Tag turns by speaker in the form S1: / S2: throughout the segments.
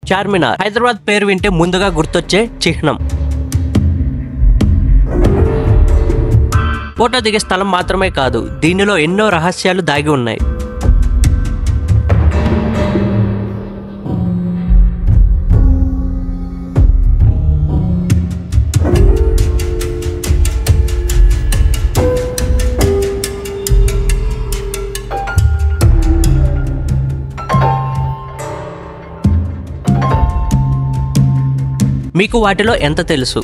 S1: చార్మినార్ హైదరాబాద్ పేరు వింటే ముందుగా గుర్తొచ్చే చిహ్నం. ఫోటో దిగే స్థలం మాత్రమే కాదు, దీనిలో ఎన్నో రహస్యాలు దాగి ఉన్నాయి. మీకు వాటిలో ఎంత తెలుసు?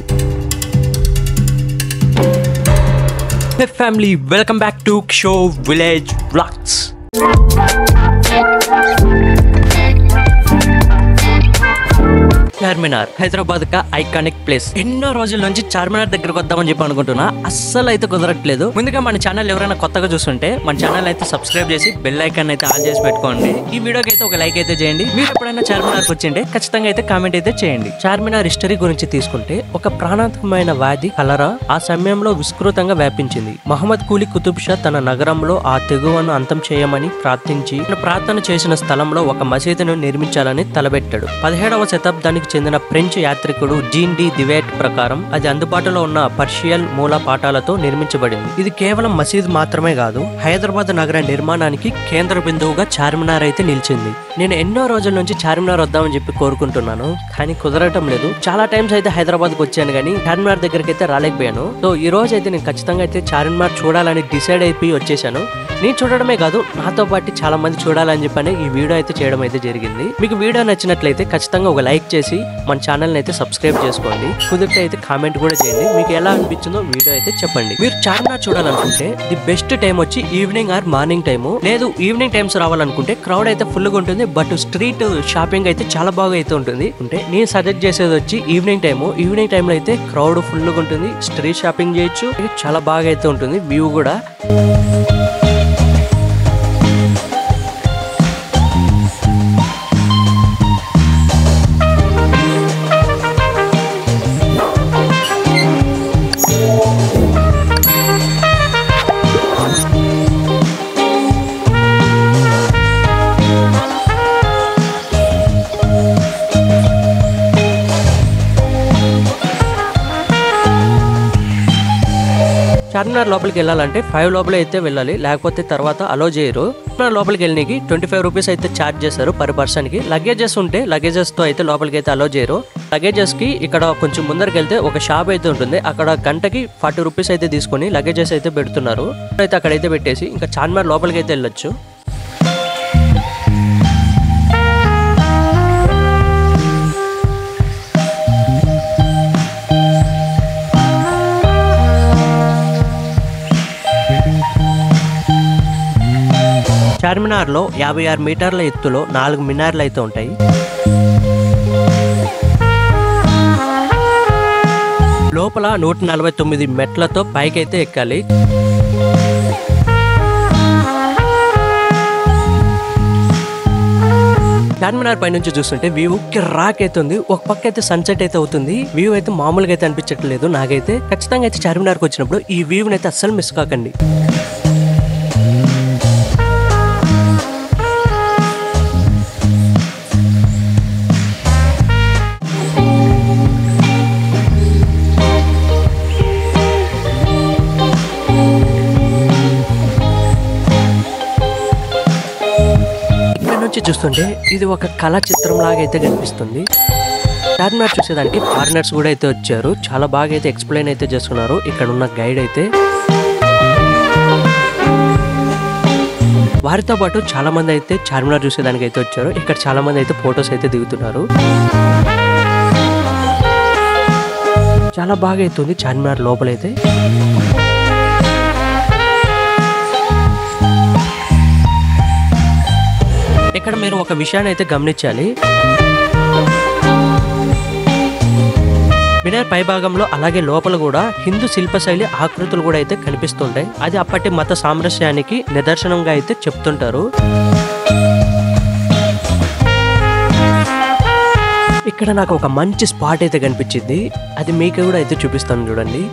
S1: Hey family, welcome back to Show Village Vlogs. Charminar Hyderabad కా ఐకానిక్ ప్లేస్. ఎన్నో రోజుల నుంచి చార్మినార్ దగ్గరకు వద్దామని చెప్పి అనుకుంటున్నా, అస్సలు అయితే కుదరట్లేదు. ముందుగా మన ఛానల్ ఎవరైనా కొత్తగా చూస్తుంటే మన ఛానల్ అయితే సబ్స్క్రైబ్ చేసి బెల్ ఐకాన్ అయితే ఆన్ చేసి పెట్టుకోండి. ఈ వీడియోకి అయితే ఒక లైక్ అయితే చేయండి. మీరు ఎప్పుడైనా చార్మినార్కి వచ్చింటే ఖచ్చితంగా అయితే కామెంట్ అయితే చేయండి. చార్మినార్ హిస్టరీ గురించి తీసుకుంటే, ఒక ప్రాణాంతకమైన వ్యాధి కలరా ఆ సమయంలో విస్తృతంగా వ్యాపించింది. మహమ్మద్ కూలీ కుతుబ్ షా తన నగరంలో ఆ తెగువను అంతం చేయమని ప్రార్థించి ప్రార్థన చేసిన స్థలంలో ఒక మసీదును నిర్మించాలని తలబెట్టాడు. 17వ శతాబ్దానికి చెందిన ఫ్రెంచ్ యాత్రికుడు జీన్ డి దివేట్ ప్రకారం అది అందుబాటులో ఉన్న పర్షియల్ మూల పాఠాలతో నిర్మించబడింది. ఇది కేవలం మసీద్ మాత్రమే కాదు, హైదరాబాద్ నగర నిర్మాణానికి కేంద్ర బిందువుగా చార్మినార్ అయితే నిలిచింది. నేను ఎన్నో రోజుల నుంచి చార్మినార్ వద్దామని చెప్పి కోరుకుంటున్నాను, కానీ కుదరటం లేదు. చాలా టైమ్స్ అయితే హైదరాబాద్కి వచ్చాను, కానీ చార్మినార్ దగ్గరికి అయితే రాలేకపోయాను. సో ఈ రోజు అయితే నేను ఖచ్చితంగా అయితే చార్మినార్ చూడాలని డిసైడ్ అయిపోయి వచ్చేసాను. నేను చూడడమే కాదు, నాతో పాటు చాలా మంది చూడాలని చెప్పని ఈ వీడియో అయితే చేయడం అయితే జరిగింది. మీకు వీడియో నచ్చినట్లయితే ఖచ్చితంగా ఒక లైక్ చేసి మన ఛానల్ అయితే సబ్స్క్రైబ్ చేసుకోండి. కుదిరితే అయితే కామెంట్ కూడా చేయండి, మీకు ఎలా అనిపించిందో వీడియో అయితే చెప్పండి. మీరు చార్మినార్ చూడాలనుకుంటే ది బెస్ట్ టైం వచ్చి ఈవినింగ్ ఆర్ మార్నింగ్ టైము. లేదు ఈవినింగ్ టైమ్స్ రావాలనుకుంటే క్రౌడ్ అయితే ఫుల్గా ఉంటుంది, బట్ స్ట్రీట్ షాపింగ్ అయితే చాలా బాగా అయితే ఉంటుంది. అంటే నేను సజెస్ట్ చేసేది వచ్చి ఈవినింగ్ టైము. ఈవినింగ్ టైంలో అయితే క్రౌడ్ ఫుల్గా ఉంటుంది, స్ట్రీట్ షాపింగ్ చేయొచ్చు, చాలా బాగా అయితే ఉంటుంది వ్యూ కూడా. చార్మినార్ లోపలికి వెళ్ళాలంటే 5 లోపల అయితే వెళ్ళాలి, లేకపోతే తర్వాత అలో చేయరు. లోపలికి వెళ్ళడానికి 25 రూపీస్ అయితే ఛార్జ్ చేస్తారు పర్ పర్సన్ కి. లగేజెస్ ఉంటే లగేజెస్ తో అయితే లోపలికి అయితే అలో చేయరు. లగేజెస్ కి ఇక్కడ కొంచెం ముందరికి వెళ్తే ఒక షాప్ అయితే ఉంటుంది, అక్కడ గంటకి 40 రూపీస్ అయితే తీసుకొని లగేజెస్ అయితే పెడుతున్నారు. అయితే అక్కడైతే పెట్టేసి ఇంకా చార్మినార్ లోపలికి అయితే వెళ్ళొచ్చు. చార్మినార్ లో 56 మీటర్ల ఎత్తులో 4 మినార్లు అయితే ఉంటాయి. లోపల 149 మెట్లతో పైకైతే ఎక్కాలి. చార్మినార్ పై నుంచి చూస్తుంటే వ్యూ కిర్రాక్ అవుతుంది. ఒక పక్క అయితే సన్సెట్ అయితే అవుతుంది. వ్యూ అయితే మామూలుగా అయితే అనిపించట్లేదు నాకైతే. ఖచ్చితంగా అయితే చార్మినార్కి వచ్చినప్పుడు ఈ వ్యూని అయితే అస్సలు మిస్ కాకండి. చూస్తుంటే ఇది ఒక కళా చిత్రం లాగా అయితే కనిపిస్తుంది. చార్మినార్ చూసేదానికి ఫారినర్స్ కూడా అయితే వచ్చారు, చాలా బాగా అయితే ఎక్స్ప్లెయిన్ అయితే చేస్తున్నారు ఇక్కడ ఉన్న గైడ్ అయితే. వారితో పాటు చాలా మంది అయితే చార్మినార్ చూసేదానికి అయితే వచ్చారు. ఇక్కడ చాలా మంది అయితే ఫొటోస్ అయితే దిగుతున్నారు. చాలా బాగా అవుతుంది చార్మినార్ లోపలైతే. ఇక్కడ మీరు ఒక విషయాన్ని అయితే గమనించాలి. మినార్ పై భాగంలో అలాగే లోపల కూడా హిందూ శిల్పశైలి ఆకృతులు కూడా అయితే కనిపిస్తుంటాయి. అది అప్పటి మత సామరస్యానికి నిదర్శనంగా అయితే చెప్తుంటారు. ఇక్కడ నాకు ఒక మంచి స్పాట్ అయితే కనిపించింది, అది మీకు కూడా అయితే చూపిస్తాను చూడండి.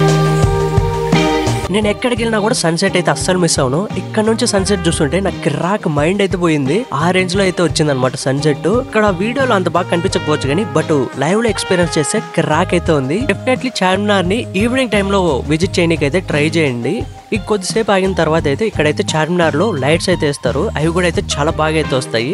S1: నేను ఎక్కడికి వెళ్ళినా కూడా సన్సెట్ అయితే అస్సలు మిస్ అవును. ఇక్కడ నుంచి సన్సెట్ చూస్తుంటే నాకు కిరాక్ మైండ్ అయితే పోయింది. ఆ రేంజ్ లో అయితే వచ్చింది అనమాట సన్సెట్. ఇక్కడ వీడియోలో అంత బాగా కనిపించకపోవచ్చు కానీ బట్ లైవ్ లో ఎక్స్పీరియన్స్ చేస్తే కిరాక్ అయితే ఉంది. డెఫినెట్లీ చార్మినార్ ని ఈవినింగ్ టైమ్ లో విజిట్ చేయడానికి అయితే ట్రై చేయండి. ఈ కొద్దిసేపు ఆగిన తర్వాత అయితే ఇక్కడైతే చార్మినార్ లో లైట్స్ అయితే వేస్తారు. అవి కూడా అయితే చాలా బాగా అయితే వస్తాయి.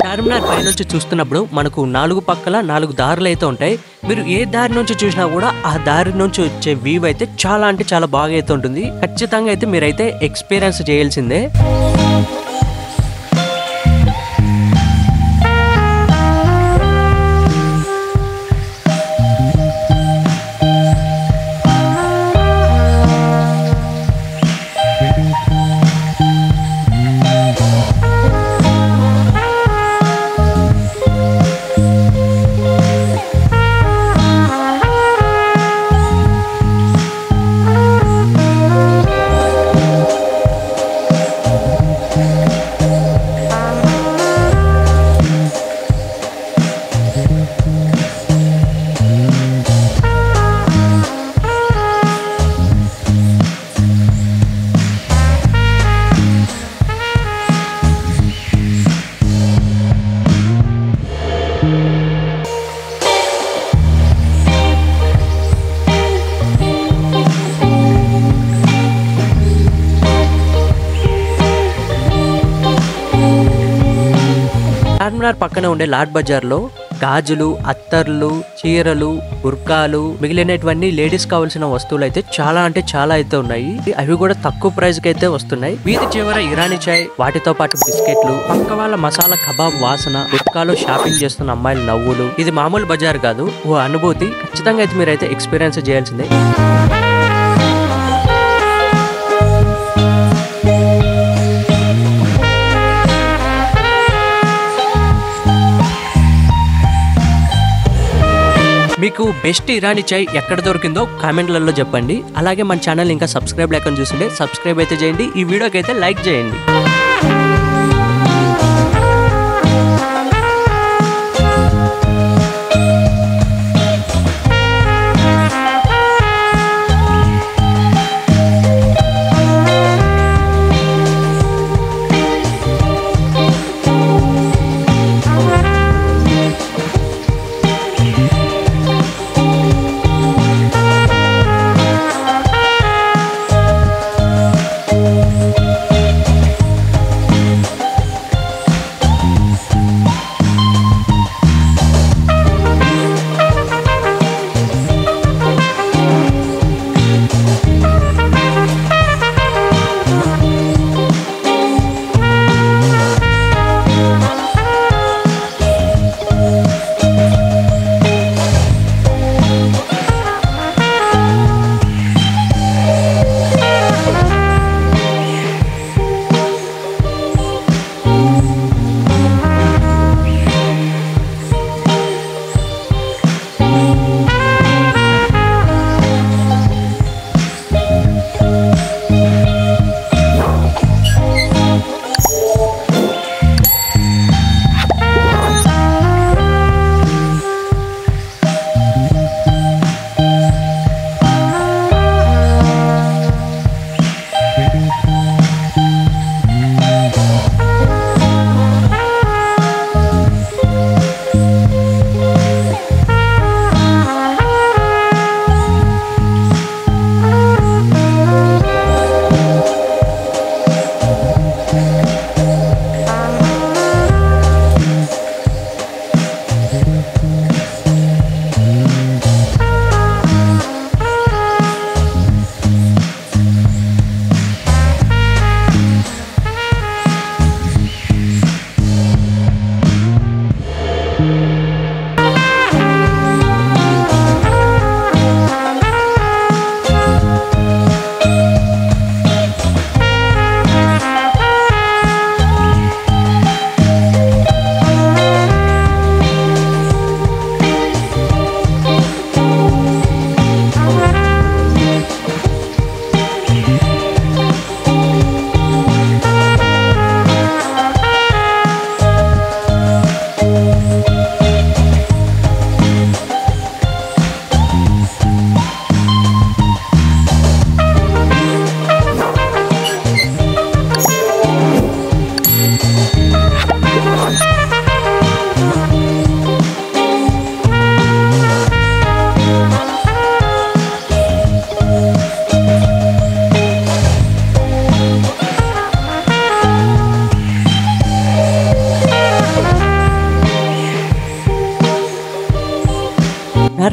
S1: చార్మినార్ పై నుంచి చూస్తున్నప్పుడు మనకు 4 పక్కల 4 దారులు అయితే ఉంటాయి. మీరు ఏ దారి నుంచి చూసినా కూడా ఆ దారి నుంచి వచ్చే వ్యూ అయితే చాలా అంటే చాలా బాగా అయితే ఉంటుంది. ఖచ్చితంగా అయితే మీరైతే ఎక్స్పీరియన్స్ చేయాల్సిందే. చార్మినార్ పక్కనే ఉండే లాడ్ బజార్ లో గాజులు, అత్తర్లు, చీరలు, బుర్కాలు, మిగిలినటువంటి లేడీస్ కావాల్సిన వస్తువులు అయితే చాలా అంటే చాలా అయితే ఉన్నాయి. అవి కూడా తక్కువ ప్రైస్ కి అయితే వస్తున్నాయి. వీధి చివర ఇరానీ చాయ్, వాటితో పాటు బిస్కెట్లు, పక్క వాళ్ళ మసాలా కబాబ్ వాసన, బుర్కాలో షాపింగ్ చేస్తున్న అమ్మాయిల నవ్వులు. ఇది మామూలు బజార్ కాదు, ఓ అనుభూతి. ఖచ్చితంగా అయితే మీరైతే ఎక్స్పీరియన్స్ చేయాల్సిందే. మీకు బెస్ట్ ఇరానీ చాయ్ ఎక్కడ దొరికిందో కామెంట్లలో చెప్పండి. అలాగే మన ఛానల్ ఇంకా సబ్స్క్రైబ్ లేకుండా చూస్తుంటే సబ్స్క్రైబ్ అయితే చేయండి. ఈ వీడియోకి అయితే లైక్ చేయండి.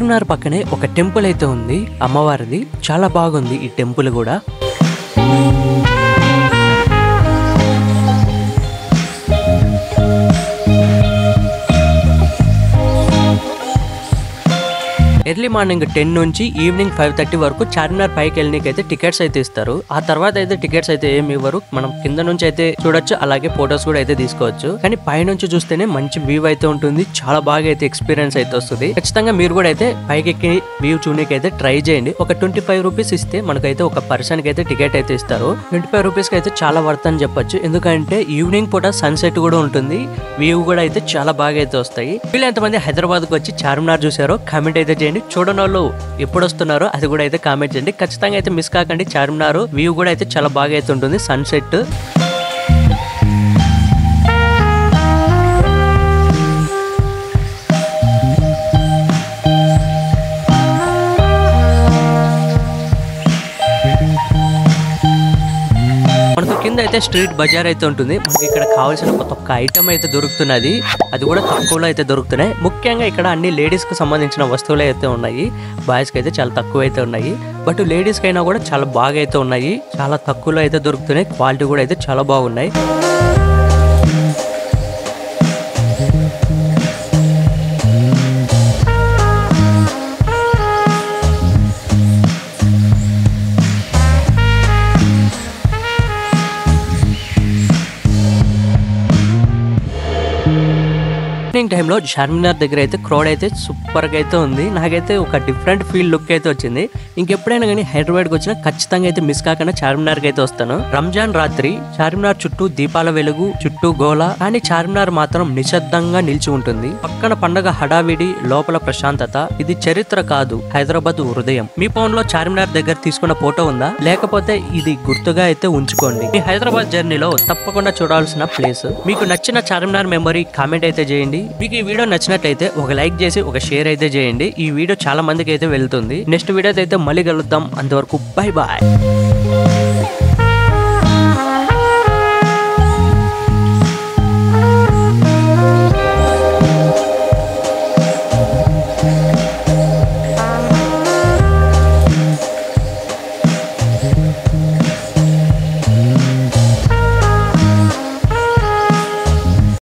S1: చార్మినార్ పక్కనే ఒక టెంపుల్ అయితే ఉంది అమ్మవారిది. చాలా బాగుంది ఈ టెంపుల్ కూడా. ఎర్లీ మార్నింగ్ 10 నుంచి ఈవినింగ్ 5:30 వరకు చార్మినార్ పైకి వెళ్ళనీకైతే టికెట్స్ అయితే ఇస్తారు. ఆ తర్వాత అయితే టికెట్స్ అయితే ఏమి ఇవ్వరు. మనం కింద నుంచి అయితే చూడొచ్చు, అలాగే ఫొటోస్ కూడా అయితే తీసుకోవచ్చు. కానీ పైనుంచి చూస్తేనే మంచి వ్యూ అయితే ఉంటుంది. చాలా బాగా అయితే ఎక్స్పీరియన్స్ అయితే వస్తుంది. ఖచ్చితంగా మీరు కూడా అయితే పైకి ఎక్కి వ్యూ చూడనీకైతే ట్రై చేయండి. ఒక 25 రూపీస్ ఇస్తే మనకైతే ఒక పర్సన్ కి అయితే టికెట్ అయితే ఇస్తారు. 25 రూపీస్ కి అయితే చాలా వర్త్ అని చెప్పొచ్చు. ఎందుకంటే ఈవినింగ్ పూట సన్సెట్ కూడా ఉంటుంది, వ్యూ కూడా అయితే చాలా బాగా అయితే వస్తాయి. వీళ్ళు ఎంతమంది హైదరాబాద్ కు వచ్చి చార్మినార్ చూసారో కామెంట్ అయితే చేయండి. చూడని వాళ్ళు ఎప్పుడు వస్తున్నారో అది కూడా అయితే కామెంట్ చేయండి. ఖచ్చితంగా అయితే మిస్ కాకండి. చార్మినార్ వ్యూ కూడా అయితే చాలా బాగా అయితే ఉంటుంది సన్సెట్. మనకు కింద అయితే స్ట్రీట్ బజార్ అయితే ఉంటుంది. మనకి ఇక్కడ కావాల్సిన ఒక్క ఐటమ్ అయితే దొరుకుతున్నది, అది కూడా తక్కువలో అయితే దొరుకుతున్నాయి. ముఖ్యంగా ఇక్కడ అన్ని లేడీస్ కు సంబంధించిన వస్తువులు అయితే ఉన్నాయి. బాయ్స్ కి అయితే చాలా తక్కువ అయితే ఉన్నాయి. బట్ లేడీస్ కైనా కూడా చాలా బాగా అయితే ఉన్నాయి. చాలా తక్కువలో అయితే దొరుకుతున్నాయి. క్వాలిటీ కూడా అయితే చాలా బాగున్నాయి. ఈవినింగ్ టైంలో చార్మినార్ దగ్గర అయితే క్రౌడ్ అయితే సూపర్ గా అయితే ఉంది. నాకైతే ఒక డిఫరెంట్ ఫీల్ లుక్ అయితే వచ్చింది. ఇంకెప్పుడైనా కానీ హైదరాబాద్కి వచ్చినా ఖచ్చితంగా అయితే మిస్ కాకుండా చార్మినార్ కి అయితే వస్తాను. రంజాన్ రాత్రి చార్మినార్ చుట్టూ దీపాల వెలుగు, చుట్టూ గోల, కానీ చార్మినార్ మాత్రం నిశ్శబ్దంగా నిలిచి ఉంటుంది. పక్కన పండగ హడావిడి, లోపల ప్రశాంతత. ఇది చరిత్ర కాదు, హైదరాబాద్ హృదయం. మీ ఫోన్ లో చార్మినార్ దగ్గర తీసుకున్న ఫోటో ఉందా? లేకపోతే ఇది గుర్తుగా అయితే ఉంచుకోండి. మీ హైదరాబాద్ జర్నీలో తప్పకుండా చూడాల్సిన ప్లేస్. మీకు నచ్చిన చార్మినార్ మెమరీ కామెంట్ అయితే చేయండి. మీకు ఈ వీడియో నచ్చినట్లయితే ఒక లైక్ చేసి ఒక షేర్ అయితే చేయండి. ఈ వీడియో చాలా మందికి అయితే వెళ్తుంది. నెక్స్ట్ వీడియో అయితే మళ్ళీ కలుద్దాం. అంతవరకు బై బాయ్.